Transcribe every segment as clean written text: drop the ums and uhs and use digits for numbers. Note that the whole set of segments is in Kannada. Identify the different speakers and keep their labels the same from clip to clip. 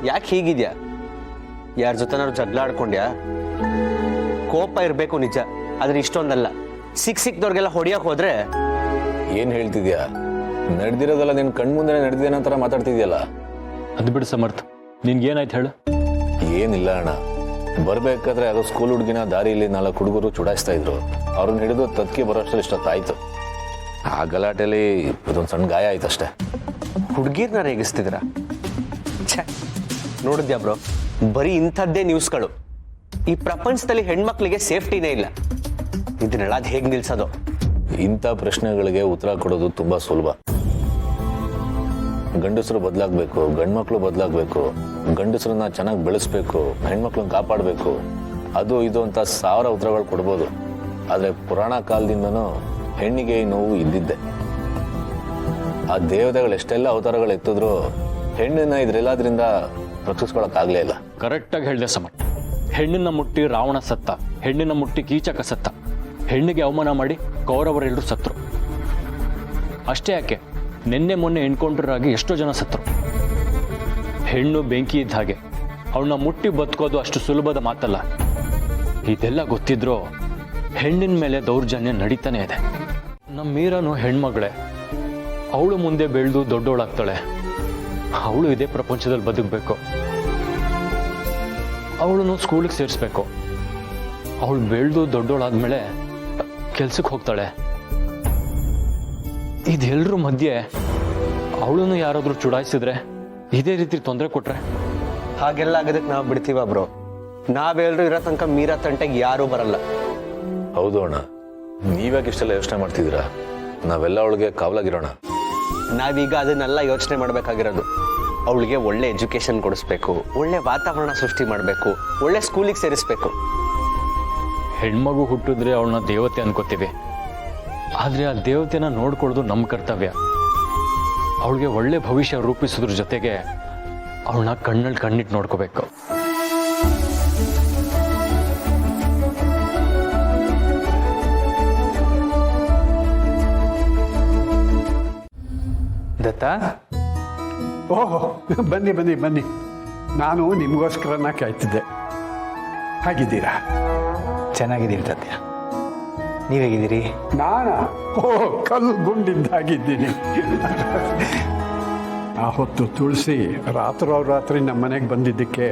Speaker 1: ಯಾಕೆ ಹೀಗಿದ್ಯಾ? ಯಾರ ಜೊತೆನಾದ್ರು ಜಗಳ ಆಡ್ಕೊಂಡ್ಯಾ? ಕೋಪ ಇರಬೇಕು ನಿಜ, ಆದ್ರೆ ಇಷ್ಟೊಂದಲ್ಲ. ಸಿಕ್ದವ್ರಿಗೆಲ್ಲ ಹೊಡಿಯಕ್ ಹೋದ್ರೆ.
Speaker 2: ಏನ್ ಹೇಳ್ತಿದ್ಯಾ? ನಡೆದಿರೋದಲ್ಲ ನಿನ್ ಕಣ್ಮುಂದೆ ನಡೆದಿದೆ ನಂತರ ಮಾತಾಡ್ತಿದ್ಯಲ್ಲ.
Speaker 3: ಅದು ಬಿಡು ಸಮರ್ಥ, ನಿನ್ಗೇನಾಯ್ತು ಹೇಳು?
Speaker 2: ಏನಿಲ್ಲ ಅಣ್ಣ, ಬರ್ಬೇಕಾದ್ರೆ ಅದು ಸ್ಕೂಲ್ ಹುಡುಗಿನ ದಾರಿಯಲ್ಲಿ 4 ಹುಡುಗರು ಚುಡಾಯಿಸ್ತಾ ಇದ್ರು. ಅವ್ರನ್ನ ಹಿಡಿದು ತತ್ಕಿ ಬರೋಷ್ಟರಲ್ಲಿ ಇಷ್ಟೊತ್ತಾಯ್ತು. ಆ ಗಲಾಟೆಯಲ್ಲಿ ಇದೊಂದು ಸಣ್ಣ ಗಾಯ ಆಯ್ತು ಅಷ್ಟೇ.
Speaker 1: ಹುಡುಗಿರ್ನ ರೇಗಿಸ್ತಿದ್ರ? ನೋಡಿದ್ಯಾ ಬ್ರೋ, ಬರೀ ಇಂಥದ್ದೇ ನ್ಯೂಸ್ಗಳು. ಈ ಪ್ರಪಂಚದಲ್ಲಿ ಹೆಣ್ಮಕ್ಳಿಗೆ ಸೇಫ್ಟಿನೇ ಇಲ್ಲ. ಇದನ್ನೆಲ್ಲ ಅದು ಹೇಗೆ ನಿಲ್ಸೋದು?
Speaker 2: ಇಂಥ ಪ್ರಶ್ನೆಗಳಿಗೆ ಉತ್ತರ ಕೊಡೋದು ತುಂಬಾ ಸುಲಭ. ಗಂಡಸರು ಬದಲಾಗಬೇಕು, ಗಂಡ್ಮಕ್ಳು ಬದಲಾಗಬೇಕು, ಗಂಡಸರನ್ನ ಚೆನ್ನಾಗಿ ಬೆಳೆಸ್ಬೇಕು, ಹೆಣ್ಮಕ್ಳನ್ನ ಕಾಪಾಡಬೇಕು, ಅದು ಇದು ಅಂತ 1000 ಉತ್ತರಗಳು ಕೊಡ್ಬೋದು. ಆದರೆ ಪುರಾಣ ಕಾಲದಿಂದನೂ ಹೆಣ್ಣಿಗೆ ಈ ನೋವು ಇದ್ದಿದ್ದೆ. ಆ ದೇವತೆಗಳು ಎಷ್ಟೆಲ್ಲ ಅವತಾರಗಳು ಎತ್ತಿದ್ರು ಹೆಣ್ಣನ್ನ ಇದ್ರೆಲ್ಲದ್ರಿಂದ ರಕ್ಷಿಸ್ಕೊಳಕ್ಕಾಗಲೇ ಇಲ್ಲ.
Speaker 3: ಕರೆಕ್ಟಾಗಿ ಹೇಳಿದೆ ಸಮರ್ಥ. ಹೆಣ್ಣನ್ನ ಮುಟ್ಟಿ ರಾವಣ ಸತ್ತ, ಹೆಣ್ಣನ್ನ ಮುಟ್ಟಿ ಕೀಚಕ ಸತ್ತ, ಹೆಣ್ಣಿಗೆ ಅವಮಾನ ಮಾಡಿ ಕೌರವರೆಲ್ಲರೂ ಸತ್ರು. ಅಷ್ಟೇ ಯಾಕೆ, ನಿನ್ನೆ ಮೊನ್ನೆ ಎನ್ಕೌಂಟರಾಗಿ ಎಷ್ಟೋ ಜನ ಸತ್ರು. ಹೆಣ್ಣು ಬೆಂಕಿ ಇದ್ದ ಹಾಗೆ, ಅವಳನ್ನ ಮುಟ್ಟಿ ಬದುಕೋದು ಅಷ್ಟು ಸುಲಭದ ಮಾತಲ್ಲ. ಇದೆಲ್ಲ ಗೊತ್ತಿದ್ರೂ ಹೆಣ್ಣಿನ ಮೇಲೆ ದೌರ್ಜನ್ಯ ನಡೀತಾನೆ ಇದೆ. ನಮ್ಮ ಮೀರನು ಹೆಣ್ಮಗಳೇ, ಅವಳು ಮುಂದೆ ಬೆಳೆದು ದೊಡ್ಡವಳಾಗ್ತಾಳೆ. ಅವಳು ಇದೇ ಪ್ರಪಂಚದಲ್ಲಿ ಬದುಕಬೇಕು. ಅವಳನ್ನು ಸ್ಕೂಲಿಗೆ ಸೇರಿಸ್ಬೇಕು. ಅವಳು ಬೆಳೆದು ದೊಡ್ಡವಳಾದ್ಮೇಲೆ ಕೆಲ್ಸಕ್ಕೆ ಹೋಗ್ತಾಳೆ. ಇದೆಲ್ಲರ ಮಧ್ಯೆ ಅವಳನ್ನು ಯಾರಾದ್ರೂ ಚುಡಾಯಿಸಿದ್ರೆ, ಇದೇ ರೀತಿ ತೊಂದರೆ ಕೊಟ್ರೆ?
Speaker 1: ಹಾಗೆಲ್ಲ ಆಗೋದಕ್ಕೆ ನಾವು ಬಿಡ್ತೀವ ಬ್ರೋ? ನಾವೆಲ್ಲರೂ ಇರೋ ತನಕ ಮೀರಾ ತಂಟೆಗೆ ಯಾರೂ ಬರಲ್ಲ.
Speaker 2: ಹೌದು ಅಣ್ಣ, ನೀವ್ಯಾಕೆ ಇಷ್ಟೆಲ್ಲ ಯೋಚನೆ ಮಾಡ್ತಿದ್ದೀರಾ? ನಾವೆಲ್ಲ ಅವಳಿಗೆ ಕಾವಲಾಗಿರೋಣ.
Speaker 1: ನಾವೀಗ ಅದನ್ನೆಲ್ಲ ಯೋಚನೆ ಮಾಡ್ಬೇಕಾಗಿರೋದು. ಅವಳಿಗೆ ಒಳ್ಳೆ ಎಜುಕೇಶನ್ ಕೊಡಿಸ್ಬೇಕು, ಒಳ್ಳೆ ವಾತಾವರಣ ಸೃಷ್ಟಿ ಮಾಡಬೇಕು, ಒಳ್ಳೆ ಸ್ಕೂಲಿಗೆ ಸೇರಿಸ್ಬೇಕು.
Speaker 3: ಹೆಣ್ಮಗು ಹುಟ್ಟಿದ್ರೆ ಅವಳನ್ನ ದೇವತೆ ಅನ್ಕೋತೀವಿ, ಆದ್ರೆ ಆ ದೇವತೆನ ನೋಡ್ಕೊಳ್ಳೋದು ನಮ್ಮ ಕರ್ತವ್ಯ. ಅವಳಿಗೆ ಒಳ್ಳೆ ಭವಿಷ್ಯ ರೂಪಿಸೋದ್ರ ಜೊತೆಗೆ ಅವಳನ್ನ ಕಣ್ಣಲ್ಲಿ ಕಣ್ಣಿಟ್ಟು ನೋಡ್ಕೋಬೇಕು.
Speaker 4: ದತ್ತ,
Speaker 5: ಓಹೋ, ಬನ್ನಿ ಬನ್ನಿ ಬನ್ನಿ. ನಾನು ನಿಮಗೋಸ್ಕರನ ಕಾಯ್ತಿದ್ದೆ. ಹಾಗಿದ್ದೀರಾ?
Speaker 4: ಚೆನ್ನಾಗಿದ್ದೀನಿ ಸತ್ಯ. ನೀವು ಹೇಗಿದ್ದೀರಿ?
Speaker 5: ನಾನಾ? ಓಹ್, ಕಲ್ಲು ಗುಂಡಿದ್ದಾಗಿದ್ದೀನಿ. ಆ ಹೊತ್ತು ತುಳಸಿ ರಾತ್ರಿ ನಮ್ಮ ಮನೆಗೆ ಬಂದಿದ್ದಕ್ಕೆ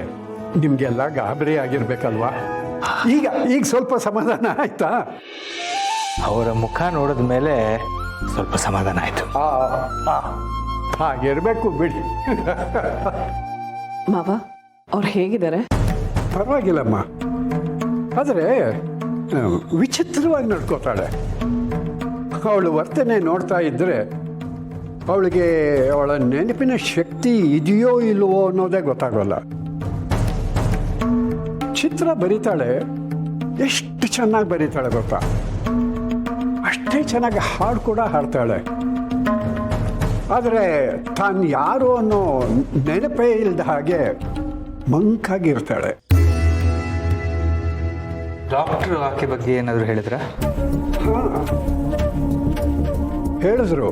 Speaker 5: ನಿಮಗೆಲ್ಲ ಗಾಬರಿ ಆಗಿರ್ಬೇಕಲ್ವಾ? ಈಗ ಸ್ವಲ್ಪ ಸಮಾಧಾನ ಆಯ್ತಾ?
Speaker 4: ಅವರ ಮುಖ ನೋಡಿದ ಮೇಲೆ ಸ್ವಲ್ಪ ಸಮಾಧಾನ ಆಯಿತು.
Speaker 5: ಹಾಗಿರ್ಬೇಕು ಬಿಡಿ.
Speaker 6: ಮಾವ, ಅವ್ರು ಹೇಗಿದ್ದಾರೆ?
Speaker 5: ಪರವಾಗಿಲ್ಲಮ್ಮ, ಆದರೆ ವಿಚಿತ್ರವಾಗಿ ನಡ್ಕೋತಾಳೆ. ಅವಳು ವರ್ತನೆ ನೋಡ್ತಾ ಇದ್ದರೆ ಅವಳಿಗೆ ಅವಳ ನೆನಪಿನ ಶಕ್ತಿ ಇದೆಯೋ ಇಲ್ವೋ ಅನ್ನೋದೇ ಗೊತ್ತಾಗೋಲ್ಲ. ಚಿತ್ರ ಬರೀತಾಳೆ, ಎಷ್ಟು ಚೆನ್ನಾಗಿ ಬರೀತಾಳೆ ಗೊತ್ತಾ? ಅಷ್ಟೇ ಚೆನ್ನಾಗಿ ಹಾಡು ಕೂಡ ಹಾಡ್ತಾಳೆ. ಆದರೆ ತಾನು ಯಾರು ಅನ್ನೋ ನೆನಪೇ ಇಲ್ಲದ ಹಾಗೆ ಮಂಕಾಗಿರ್ತಾಳೆ.
Speaker 4: ಡಾಕ್ಟ್ರು ಆಕೆ ಬಗ್ಗೆ ಏನಾದರೂ ಹೇಳಿದ್ರಾ?
Speaker 5: ಹೇಳಿದ್ರು,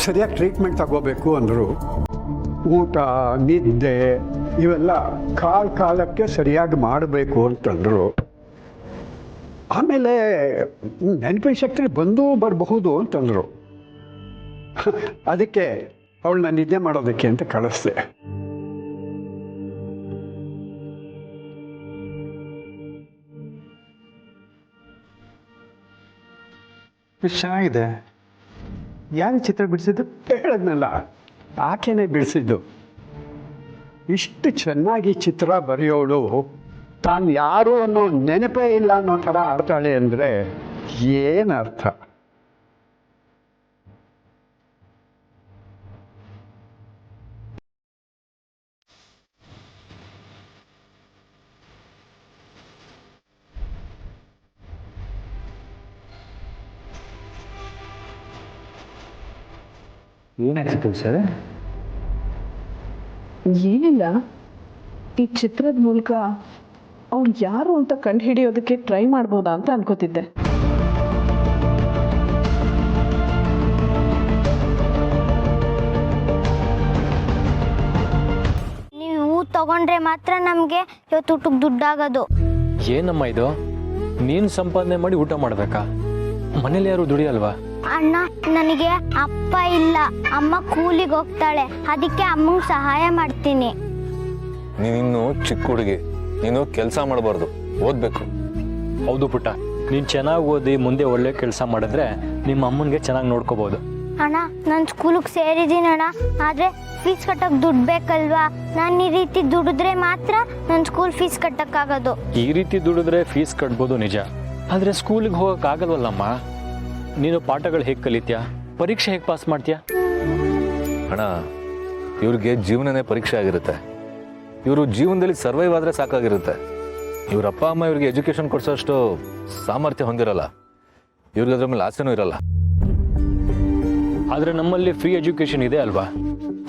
Speaker 5: ಸರಿಯಾಗಿ ಟ್ರೀಟ್ಮೆಂಟ್ ತಗೋಬೇಕು ಅಂದರು. ಊಟ, ನಿದ್ದೆ ಇವೆಲ್ಲ ಕಾಲಕ್ಕೆ ಸರಿಯಾಗಿ ಮಾಡಬೇಕು ಅಂತಂದರು. ಆಮೇಲೆ ನೆನಪಿನ ಶಕ್ತಿ ಬರಬಹುದು ಅಂತಂದರು. ಅದಕ್ಕೆ ಅವಳನ್ನ ನಿದ್ದೆ ಮಾಡೋದಕ್ಕೆ ಅಂತ ಕಳಿಸ್ದೆ.
Speaker 4: ಚೆನ್ನಾಗಿದೆ. ಯಾರು ಚಿತ್ರ ಬಿಡಿಸಿದ್ದು?
Speaker 5: ಹೇಳಿದ್ನಲ್ಲ, ಆಕೆನೇ ಬಿಡಿಸಿದ್ದು. ಇಷ್ಟು ಚೆನ್ನಾಗಿ ಚಿತ್ರ ಬರೆಯೋಳು ತಾನು ಯಾರು ಅನ್ನೋ ನೆನಪೇ ಇಲ್ಲ ಅನ್ನೋ ಥರ ಆಡ್ತಾಳೆ ಅಂದರೆ ಏನರ್ಥ?
Speaker 4: ಏನಾಗ್ತಿತ್ತು ಸರ್?
Speaker 6: ಏನಿಲ್ಲ, ಈ ಚಿತ್ರದ ಮೂಲಕ ಅವ್ರು ಯಾರು ಅಂತ ಕಂಡು ಹಿಡಿಯೋದಕ್ಕೆ ಟ್ರೈ ಮಾಡ್ಬೋದಾ ಅಂತ ಅನ್ಕೋತಿದ್ದೆ.
Speaker 7: ನೀವು ತಗೊಂಡ್ರೆ ಮಾತ್ರ ನಮಗೆ ಇವತ್ತು ಊಟಕ್ಕೆ ದುಡ್ಡಾಗೋದು.
Speaker 3: ಏನಮ್ಮ ಇದು? ನೀನು ಸಂಪಾದನೆ ಮಾಡಿ ಊಟ ಮಾಡಬೇಕಾ? ಮನೇಲಿ ಯಾರು ದುಡಿಯಲ್ವಾ?
Speaker 7: ಅಣ್ಣ, ನನಗೆ ಅಪ್ಪ ಇಲ್ಲ, ಅಮ್ಮ ಕೂಲಿಗೆ ಹೋಗ್ತಾಳೆ, ಅದಕ್ಕೆ ಅಮ್ಮಂಗೆ ಸಹಾಯ ಮಾಡ್ತೀನಿ.
Speaker 2: ನೀನಿನ್ನು ಚಿಕ್ಕ ಹುಡುಗಿ, ನೀನು ಕೆಲಸ ಮಾಡಬಾರ್ದು, ಓದ್ಬೇಕು.
Speaker 3: ಹೌದು ಪುಟ್ಟ, ನೀನು ಚೆನ್ನಾಗಿ ಓದಿ ಮುಂದೆ ಒಳ್ಳೆ ಕೆಲಸ ಮಾಡಿದ್ರೆ ನಿಮ್ಮ ಅಮ್ಮನಿಗೆ ಚೆನ್ನಾಗಿ ನೋಡ್ಕೋಬಹುದು.
Speaker 7: ಅಣ್ಣ, ನಾನು ಸ್ಕೂಲಿಗೆ ಸೇರಿದ್ದೀನಿ ಅಣ್ಣ, ಆದರೆ ಫೀಸ್ ಕಟ್ಟೋಕೆ ದುಡ್ಡು ಬೇಕಲ್ವಾ? ನಾನು ಈ ರೀತಿ ದುಡಿದ್ರೆ ಮಾತ್ರ ನನ್ನ ಸ್ಕೂಲ್ ಫೀಸ್ ಕಟ್ಟೋಕ್ಕಾಗೋದು.
Speaker 3: ಈ ರೀತಿ ದುಡಿದ್ರೆ ಫೀಸ್ ಕಟ್ಬೋದು ನಿಜ, ಆದರೆ ಸ್ಕೂಲಿಗೆ ಹೋಗೋಕ್ಕಾಗಲ್ವಲ್ಲಮ್ಮ. ನೀನು ಪಾಠಗಳು ಹೇಗೆ ಕಲಿತೀಯಾ? ಪರೀಕ್ಷೆ ಹೇಗೆ ಪಾಸ್ ಮಾಡ್ತೀಯಾ?
Speaker 2: ಅಣ್ಣ, ಇವ್ರಿಗೆ ಜೀವನನೇ ಪರೀಕ್ಷೆ ಆಗಿರುತ್ತೆ. ಇವರು ಜೀವನದಲ್ಲಿ ಸರ್ವೈವ್ ಆದರೆ ಸಾಕಾಗಿರುತ್ತೆ. ಇವ್ರ ಅಪ್ಪ ಅಮ್ಮ ಇವ್ರಿಗೆ ಎಜುಕೇಶನ್ ಕೊಡಿಸೋಷ್ಟು ಸಾಮರ್ಥ್ಯ ಹೊಂದಿರಲ್ಲ. ಇವ್ರಿಗೆ ಅದ್ರ ಮೇಲೆ ಆಸೆನೂ ಇರಲ್ಲ.
Speaker 3: ಆದರೆ ನಮ್ಮಲ್ಲಿ ಫ್ರೀ ಎಜುಕೇಷನ್ ಇದೆ ಅಲ್ವಾ?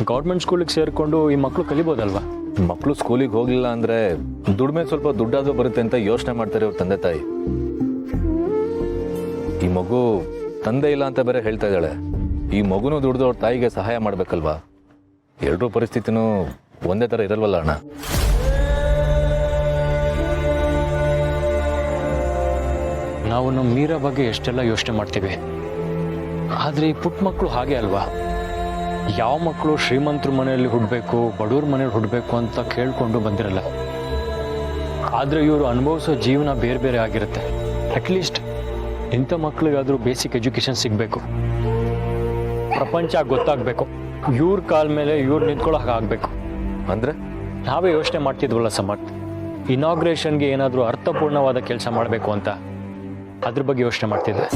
Speaker 3: ಗೌರ್ಮೆಂಟ್ ಸ್ಕೂಲಿಗೆ ಸೇರಿಕೊಂಡು ಈ ಮಕ್ಕಳು ಕಲಿಬೋದಲ್ವಾ?
Speaker 2: ಮಕ್ಕಳು ಸ್ಕೂಲಿಗೆ ಹೋಗಲಿಲ್ಲ ಅಂದರೆ ದುಡಿಮೆ ಸ್ವಲ್ಪ ದುಡ್ಡಾದರೂ ಬರುತ್ತೆ ಅಂತ ಯೋಚನೆ ಮಾಡ್ತಾರೆ ಇವ್ರ ತಂದೆ ತಾಯಿ. ಈ ಮಗು ತಂದೆ ಇಲ್ಲ ಅಂತ ಬೇರೆ ಹೇಳ್ತಾ ಇದ್ದಾಳೆ. ಈ ಮಗುನೂ ದುಡ್ದು ಅವ್ರ ತಾಯಿಗೆ ಸಹಾಯ ಮಾಡಬೇಕಲ್ವಾ? ಎರಡೂ ಪರಿಸ್ಥಿತಿನೂ ಒಂದೇ ಥರ ಇರಲ್ವಲ್ಲ ಅಣ್ಣ.
Speaker 3: ನಾವು ನಮ್ಮ ಮೀರಾ ಬಗ್ಗೆ ಎಷ್ಟೆಲ್ಲ ಯೋಚನೆ ಮಾಡ್ತೀವಿ, ಆದರೆ ಈ ಪುಟ್ಟ ಮಕ್ಕಳು ಹಾಗೆ ಅಲ್ವಾ? ಯಾವ ಮಕ್ಕಳು ಶ್ರೀಮಂತರ ಮನೆಯಲ್ಲಿ ಹುಟ್ಟಬೇಕು, ಬಡವ್ರ ಮನೆಯಲ್ಲಿ ಹುಟ್ಟಬೇಕು ಅಂತ ಕೇಳಿಕೊಂಡು ಬಂದಿರಲ್ಲ. ಆದರೆ ಇವರು ಅನುಭವಿಸೋ ಜೀವನ ಬೇರೆ ಬೇರೆ ಆಗಿರುತ್ತೆ. ಅಟ್ಲೀಸ್ಟ್ ಇಂಥ ಮಕ್ಕಳಿಗಾದರೂ ಬೇಸಿಕ್ ಎಜುಕೇಷನ್ ಸಿಗಬೇಕು, ಪ್ರಪಂಚ ಗೊತ್ತಾಗಬೇಕು, ಇವ್ರ ಕಾಲ ಮೇಲೆ ಇವ್ರು ನಿಂತ್ಕೊಳ್ಳೋ ಹಾಗಾಗಬೇಕು.
Speaker 2: ಅಂದರೆ
Speaker 3: ನಾವೇ ಯೋಚನೆ ಮಾಡ್ತಿದ್ವಲ್ಲ ಸಮರ್ಥ್, ಇನಾಗ್ರೇಷನ್ಗೆ ಏನಾದರೂ ಅರ್ಥಪೂರ್ಣವಾದ ಕೆಲಸ ಮಾಡಬೇಕು ಅಂತ, ಅದ್ರ ಬಗ್ಗೆ ಯೋಚನೆ ಮಾಡ್ತಿದ್ದೆ.